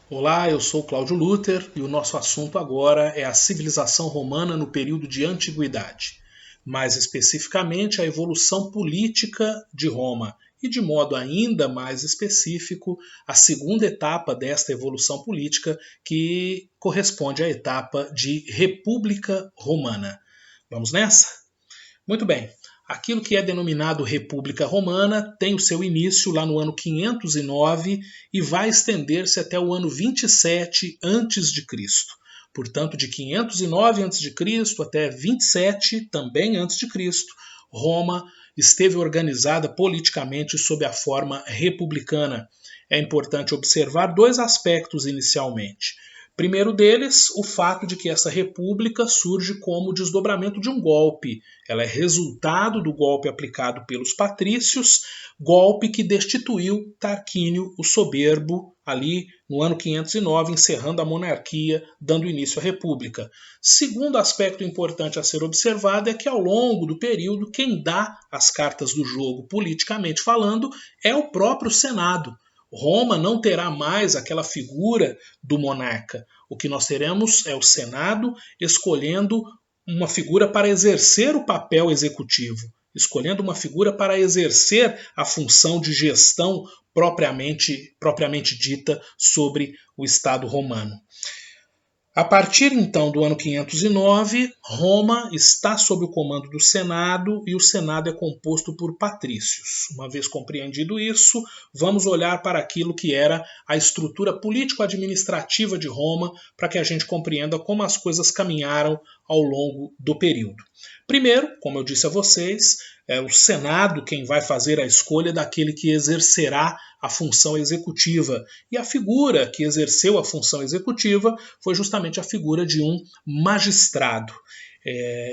Olá, eu sou Cláudio Luther e o nosso assunto agora é a civilização romana no período de antiguidade. Mais especificamente, a evolução política de Roma e, de modo ainda mais específico, a segunda etapa desta evolução política, que corresponde à etapa de República Romana. Vamos nessa? Muito bem. Aquilo que é denominado República Romana tem o seu início lá no ano 509 e vai estender-se até o ano 27 a.C. Portanto, de 509 a.C. até 27, também a.C., Roma esteve organizada politicamente sob a forma republicana. É importante observar dois aspectos inicialmente. Primeiro deles, o fato de que essa república surge como desdobramento de um golpe. Ela é resultado do golpe aplicado pelos patrícios, golpe que destituiu Tarquínio o Soberbo ali no ano 509, encerrando a monarquia, dando início à república. Segundo aspecto importante a ser observado é que ao longo do período quem dá as cartas do jogo politicamente falando é o próprio Senado. Roma não terá mais aquela figura do monarca. O que nós teremos é o Senado escolhendo uma figura para exercer o papel executivo, escolhendo uma figura para exercer a função de gestão propriamente dita sobre o Estado romano. A partir então do ano 509, Roma está sob o comando do Senado e o Senado é composto por patrícios. Uma vez compreendido isso, vamos olhar para aquilo que era a estrutura político-administrativa de Roma para que a gente compreenda como as coisas caminharam ao longo do período. Primeiro, como eu disse a vocês, é o Senado quem vai fazer a escolha daquele que exercerá a função executiva. E a figura que exerceu a função executiva foi justamente a figura de um magistrado.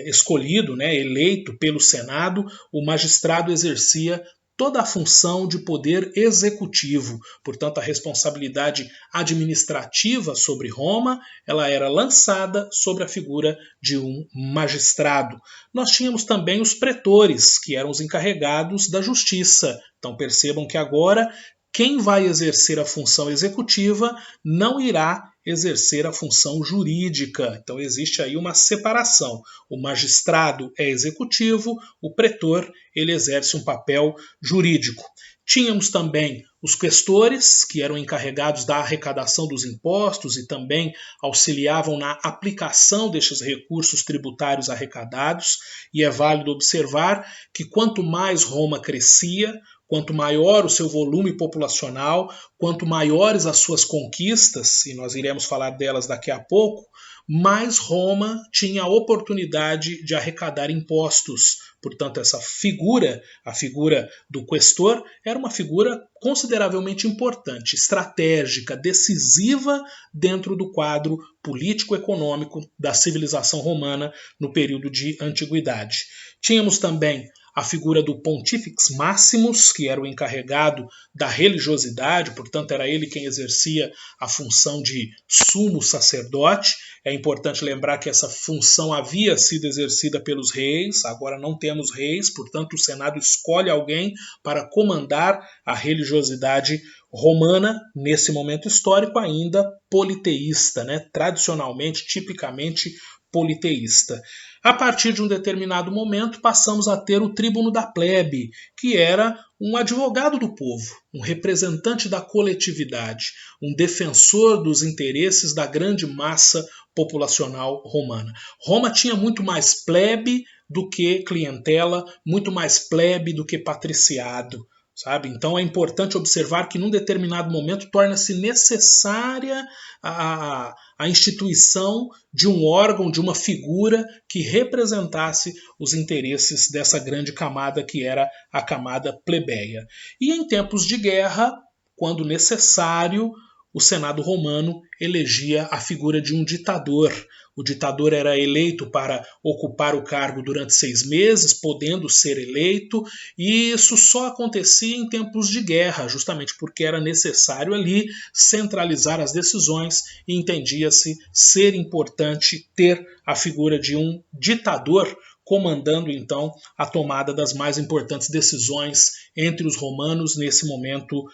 Escolhido, eleito pelo Senado, o magistrado exercia toda a função de poder executivo. Portanto, a responsabilidade administrativa sobre Roma, ela era lançada sobre a figura de um magistrado. Nós tínhamos também os pretores, que eram os encarregados da justiça. Então percebam que agora quem vai exercer a função executiva não irá exercer a função jurídica. Então existe aí uma separação. O magistrado é executivo, o pretor ele exerce um papel jurídico. Tínhamos também os questores, que eram encarregados da arrecadação dos impostos e também auxiliavam na aplicação destes recursos tributários arrecadados, e é válido observar que quanto mais Roma crescia, quanto maior o seu volume populacional, quanto maiores as suas conquistas, e nós iremos falar delas daqui a pouco, mais Roma tinha a oportunidade de arrecadar impostos. Portanto, essa figura, a figura do questor, era uma figura consideravelmente importante, estratégica, decisiva dentro do quadro político-econômico da civilização romana no período de antiguidade. Tínhamos também a figura do Pontifex Maximus, que era o encarregado da religiosidade, portanto era ele quem exercia a função de sumo sacerdote. É importante lembrar que essa função havia sido exercida pelos reis, agora não temos reis, portanto o Senado escolhe alguém para comandar a religiosidade romana, nesse momento histórico ainda politeísta, tradicionalmente, tipicamente politeísta. A partir de um determinado momento, passamos a ter o tríbuno da plebe, que era um advogado do povo, um representante da coletividade, um defensor dos interesses da grande massa populacional romana. Roma tinha muito mais plebe do que clientela, muito mais plebe do que patriciado. Sabe? Então é importante observar que num determinado momento torna-se necessária a instituição de um órgão, de uma figura que representasse os interesses dessa grande camada que era a camada plebeia. E em tempos de guerra, quando necessário, o Senado romano elegia a figura de um ditador. O ditador era eleito para ocupar o cargo durante 6 meses, podendo ser eleito, e isso só acontecia em tempos de guerra, justamente porque era necessário ali centralizar as decisões e entendia-se ser importante ter a figura de um ditador comandando então a tomada das mais importantes decisões entre os romanos nesse momento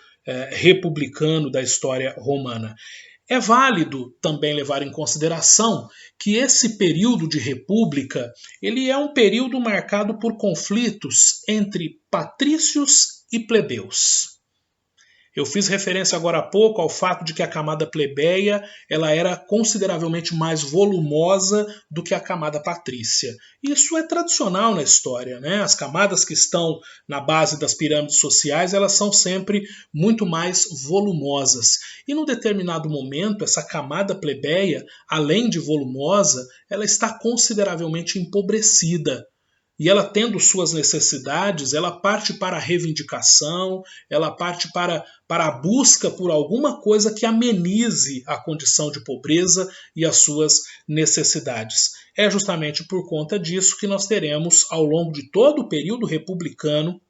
republicano da história romana. É válido também levar em consideração que esse período de república ele é um período marcado por conflitos entre patrícios e plebeus. Eu fiz referência agora há pouco ao fato de que a camada plebeia ela era consideravelmente mais volumosa do que a camada patrícia. Isso é tradicional na história, né? As camadas que estão na base das pirâmides sociais elas são sempre muito mais volumosas. E num determinado momento, essa camada plebeia, além de volumosa, ela está consideravelmente empobrecida. E ela tendo suas necessidades, ela parte para a reivindicação, ela parte para a busca por alguma coisa que amenize a condição de pobreza e as suas necessidades. É justamente por conta disso que nós teremos, ao longo de todo o período republicano,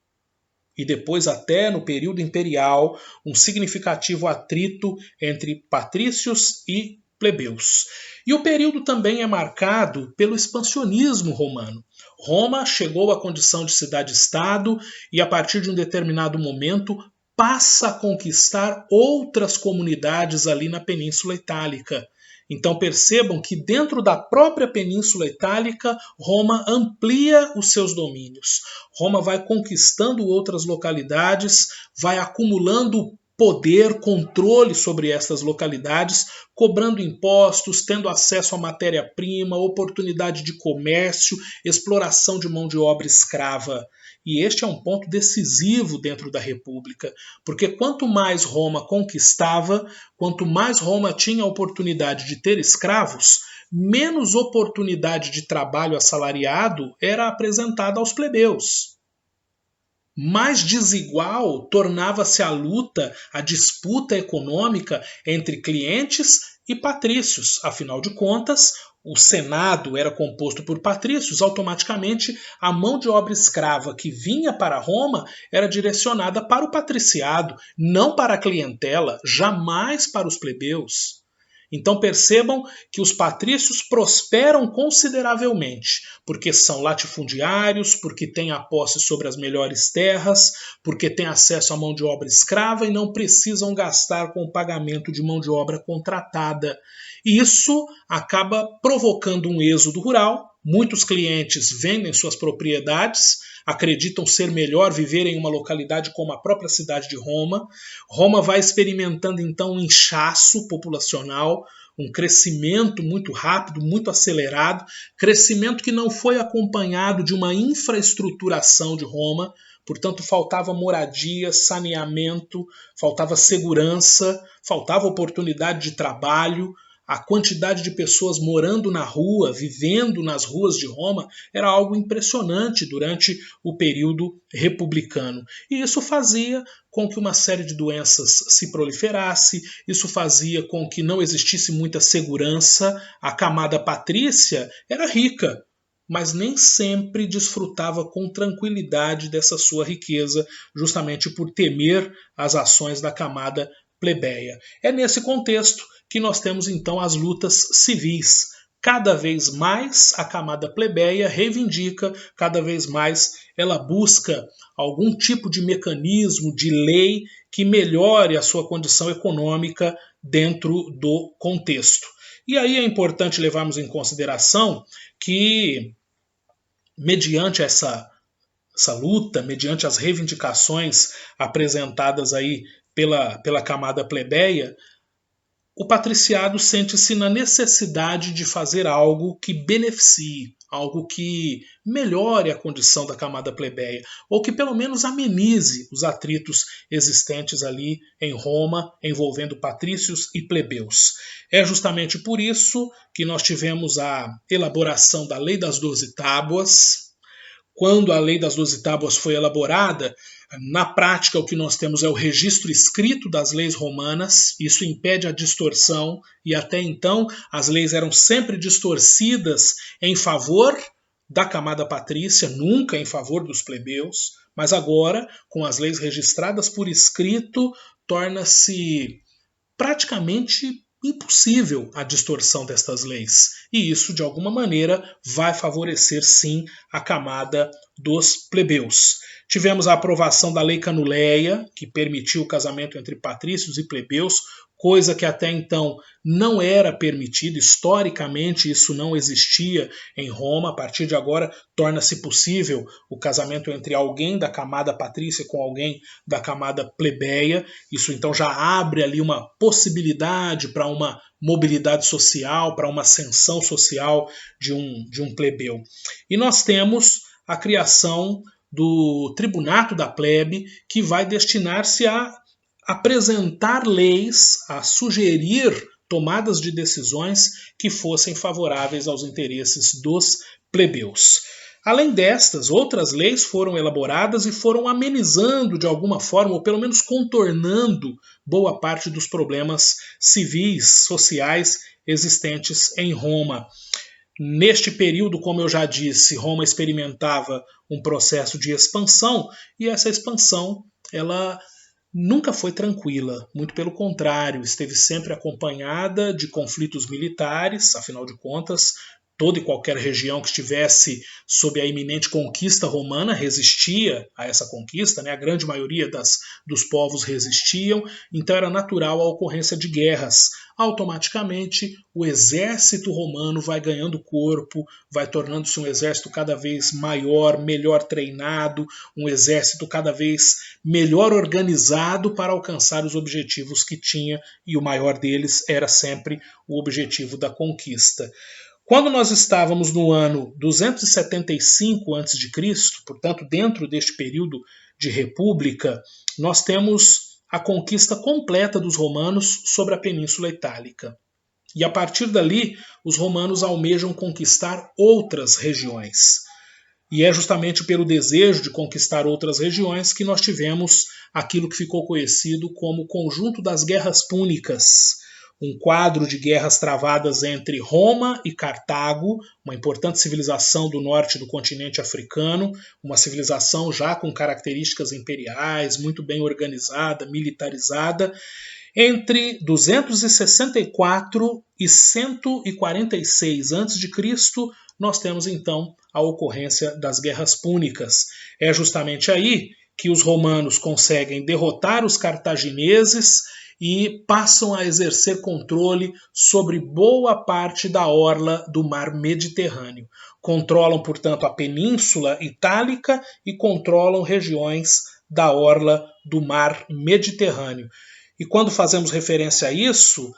e depois até no período imperial, um significativo atrito entre patrícios e plebeus. E o período também é marcado pelo expansionismo romano. Roma chegou à condição de cidade-estado e, a partir de um determinado momento, passa a conquistar outras comunidades ali na Península Itálica. Então percebam que dentro da própria Península Itálica, Roma amplia os seus domínios. Roma vai conquistando outras localidades, vai acumulando poder, controle sobre essas localidades, cobrando impostos, tendo acesso à matéria-prima, oportunidade de comércio, exploração de mão de obra escrava. E este é um ponto decisivo dentro da República, porque quanto mais Roma conquistava, quanto mais Roma tinha a oportunidade de ter escravos, menos oportunidade de trabalho assalariado era apresentada aos plebeus. Mais desigual tornava-se a luta, a disputa econômica entre clientes e patrícios. Afinal de contas, o Senado era composto por patrícios, automaticamente a mão de obra escrava que vinha para Roma era direcionada para o patriciado, não para a clientela, jamais para os plebeus. Então percebam que os patrícios prosperam consideravelmente, porque são latifundiários, porque têm a posse sobre as melhores terras, porque têm acesso à mão de obra escrava e não precisam gastar com o pagamento de mão de obra contratada. E isso acaba provocando um êxodo rural. Muitos clientes vendem suas propriedades, acreditam ser melhor viver em uma localidade como a própria cidade de Roma. Roma vai experimentando então um inchaço populacional, um crescimento muito rápido, muito acelerado, crescimento que não foi acompanhado de uma infraestruturação de Roma, portanto faltava moradia, saneamento, faltava segurança, faltava oportunidade de trabalho. A quantidade de pessoas morando na rua, vivendo nas ruas de Roma, era algo impressionante durante o período republicano. E isso fazia com que uma série de doenças se proliferasse, isso fazia com que não existisse muita segurança. A camada patrícia era rica, mas nem sempre desfrutava com tranquilidade dessa sua riqueza, justamente por temer as ações da camada plebeia. É nesse contexto que nós temos então as lutas civis. Cada vez mais a camada plebeia reivindica, cada vez mais ela busca algum tipo de mecanismo, de lei que melhore a sua condição econômica dentro do contexto. E aí é importante levarmos em consideração que, mediante essa luta, mediante as reivindicações apresentadas aí pela camada plebeia, o patriciado sente-se na necessidade de fazer algo que beneficie, algo que melhore a condição da camada plebeia, ou que pelo menos amenize os atritos existentes ali em Roma, envolvendo patrícios e plebeus. É justamente por isso que nós tivemos a elaboração da Lei das 12 Tábuas. Quando a Lei das 12 Tábuas foi elaborada, na prática, o que nós temos é o registro escrito das leis romanas. Isso impede a distorção, e até então as leis eram sempre distorcidas em favor da camada patrícia, nunca em favor dos plebeus. Mas agora, com as leis registradas por escrito, torna-se praticamente impossível a distorção destas leis. E isso, de alguma maneira, vai favorecer, sim, a camada dos plebeus. Tivemos a aprovação da Lei Canuleia, que permitiu o casamento entre patrícios e plebeus coisa que até então não era permitida, historicamente isso não existia em Roma. A partir de agora torna-se possível o casamento entre alguém da camada patrícia com alguém da camada plebeia. Isso então já abre ali uma possibilidade para uma mobilidade social, para uma ascensão social de um plebeu. E nós temos a criação do tribunato da plebe, que vai destinar-se a apresentar leis, a sugerir tomadas de decisões que fossem favoráveis aos interesses dos plebeus. Além destas, outras leis foram elaboradas e foram amenizando de alguma forma, ou pelo menos contornando boa parte dos problemas civis, sociais existentes em Roma. Neste período, como eu já disse, Roma experimentava um processo de expansão, e essa expansão ela nunca foi tranquila, muito pelo contrário, esteve sempre acompanhada de conflitos militares. Afinal de contas, toda e qualquer região que estivesse sob a iminente conquista romana resistia a essa conquista, né? A grande maioria dos povos resistiam, então era natural a ocorrência de guerras. Automaticamente, o exército romano vai ganhando corpo, vai tornando-se um exército cada vez maior, melhor treinado, um exército cada vez melhor organizado para alcançar os objetivos que tinha, e o maior deles era sempre o objetivo da conquista. Quando nós estávamos no ano 275 a.C., portanto, dentro deste período de república, nós temos a conquista completa dos romanos sobre a Península Itálica. E a partir dali, os romanos almejam conquistar outras regiões. E é justamente pelo desejo de conquistar outras regiões que nós tivemos aquilo que ficou conhecido como Conjunto das Guerras Púnicas, um quadro de guerras travadas entre Roma e Cartago, uma importante civilização do norte do continente africano, uma civilização já com características imperiais, muito bem organizada, militarizada. Entre 264 e 146 a.C., nós temos então a ocorrência das Guerras Púnicas. É justamente aí que os romanos conseguem derrotar os cartagineses e passam a exercer controle sobre boa parte da orla do mar Mediterrâneo. Controlam, portanto, a Península Itálica e controlam regiões da orla do mar Mediterrâneo. E quando fazemos referência a isso,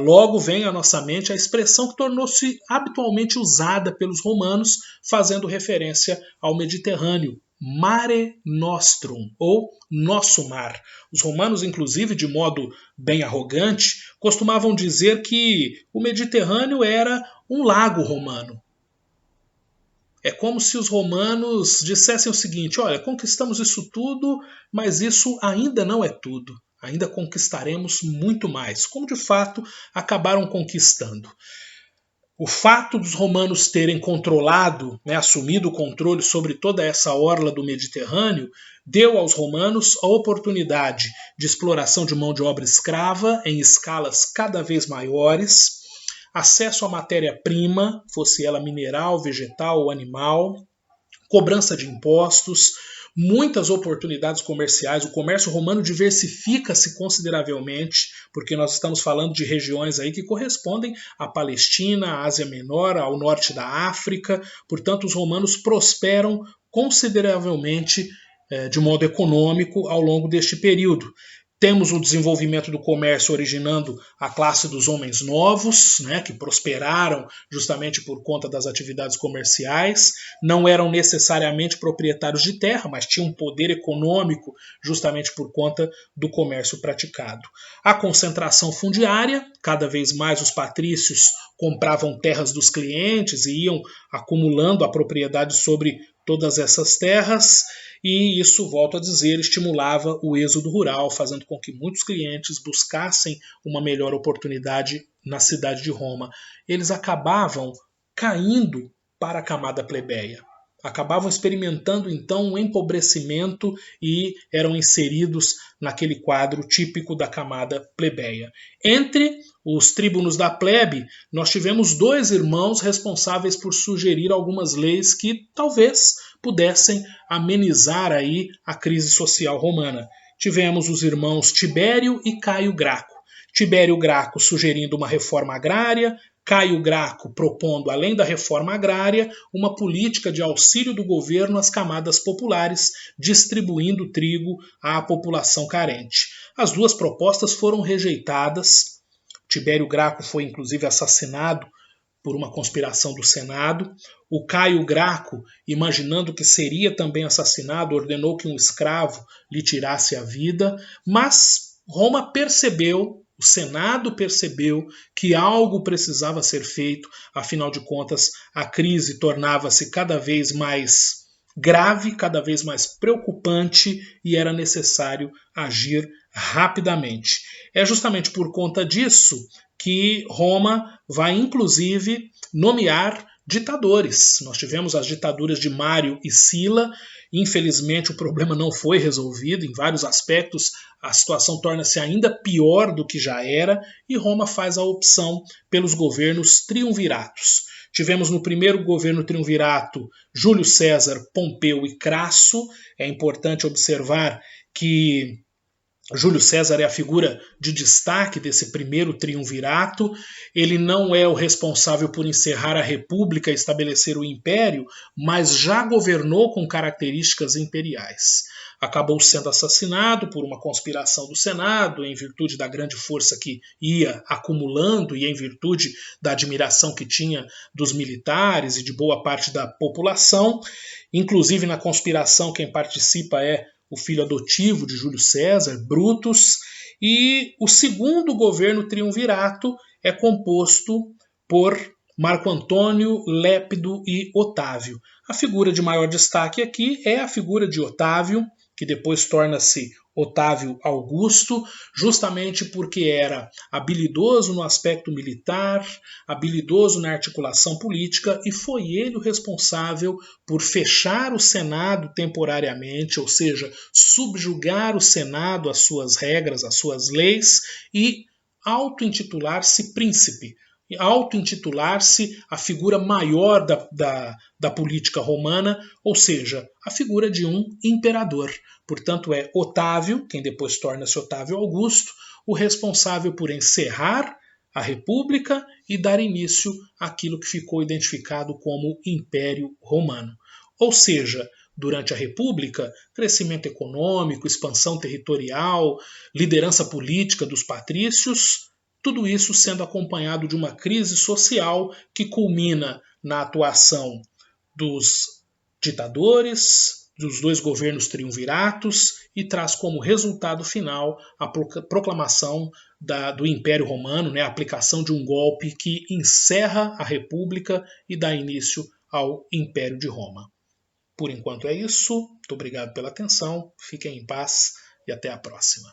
logo vem à nossa mente a expressão que tornou-se habitualmente usada pelos romanos, fazendo referência ao Mediterrâneo, Mare Nostrum, ou Nosso Mar. Os romanos, inclusive, de modo bem arrogante, costumavam dizer que o Mediterrâneo era um lago romano. É como se os romanos dissessem o seguinte: olha, conquistamos isso tudo, mas isso ainda não é tudo. Ainda conquistaremos muito mais, como de fato acabaram conquistando. O fato dos romanos terem controlado, assumido o controle sobre toda essa orla do Mediterrâneo, deu aos romanos a oportunidade de exploração de mão de obra escrava em escalas cada vez maiores, acesso à matéria-prima, fosse ela mineral, vegetal ou animal, cobrança de impostos, muitas oportunidades comerciais. O comércio romano diversifica-se consideravelmente, porque nós estamos falando de regiões aí que correspondem à Palestina, à Ásia Menor, ao norte da África. Portanto, os romanos prosperam consideravelmente de modo econômico ao longo deste período. Temos o desenvolvimento do comércio originando a classe dos homens novos, que prosperaram justamente por conta das atividades comerciais. Não eram necessariamente proprietários de terra, mas tinham um poder econômico justamente por conta do comércio praticado. A concentração fundiária, cada vez mais os patrícios compravam terras dos clientes e iam acumulando a propriedade sobre todas essas terras. E isso, volto a dizer, estimulava o êxodo rural, fazendo com que muitos clientes buscassem uma melhor oportunidade na cidade de Roma. Eles acabavam caindo para a camada plebeia. Acabavam experimentando então um empobrecimento e eram inseridos naquele quadro típico da camada plebeia. Entre os tribunos da plebe, nós tivemos dois irmãos responsáveis por sugerir algumas leis que talvez pudessem amenizar aí a crise social romana. Tivemos os irmãos Tibério e Caio Graco. Tibério Graco sugerindo uma reforma agrária, Caio Graco propondo, além da reforma agrária, uma política de auxílio do governo às camadas populares, distribuindo trigo à população carente. As duas propostas foram rejeitadas. Tibério Graco foi inclusive assassinado por uma conspiração do Senado. O Caio Graco, imaginando que seria também assassinado, ordenou que um escravo lhe tirasse a vida, mas Roma percebeu, o Senado percebeu que algo precisava ser feito, afinal de contas, a crise tornava-se cada vez mais grave, cada vez mais preocupante e era necessário agir rapidamente. É justamente por conta disso que Roma vai, inclusive, nomear ditadores. Nós tivemos as ditaduras de Mário e Sila. Infelizmente, o problema não foi resolvido. Em vários aspectos, a situação torna-se ainda pior do que já era e Roma faz a opção pelos governos triunviratos. Tivemos no primeiro governo triunvirato Júlio César, Pompeu e Crasso. É importante observar que Júlio César é a figura de destaque desse primeiro triunvirato. Ele não é o responsável por encerrar a República e estabelecer o Império, mas já governou com características imperiais. Acabou sendo assassinado por uma conspiração do Senado, em virtude da grande força que ia acumulando e em virtude da admiração que tinha dos militares e de boa parte da população. Inclusive, na conspiração, quem participa é o filho adotivo de Júlio César, Brutus, e o segundo governo triunvirato é composto por Marco Antônio, Lépido e Otávio. A figura de maior destaque aqui é a figura de Otávio, que depois torna-se Otávio Augusto, justamente porque era habilidoso no aspecto militar, habilidoso na articulação política, e foi ele o responsável por fechar o Senado temporariamente, ou seja, subjugar o Senado às suas regras, às suas leis, e auto-intitular-se príncipe, auto-intitular-se a figura maior da política romana, ou seja, a figura de um imperador. Portanto, é Otávio, quem depois torna-se Otávio Augusto, o responsável por encerrar a República e dar início àquilo que ficou identificado como Império Romano. Ou seja, durante a República, crescimento econômico, expansão territorial, liderança política dos patrícios, tudo isso sendo acompanhado de uma crise social que culmina na atuação dos ditadores, dos dois governos triunviratos e traz como resultado final a proclamação do Império Romano, a aplicação de um golpe que encerra a República e dá início ao Império de Roma. Por enquanto é isso. Muito obrigado pela atenção. Fiquem em paz e até a próxima.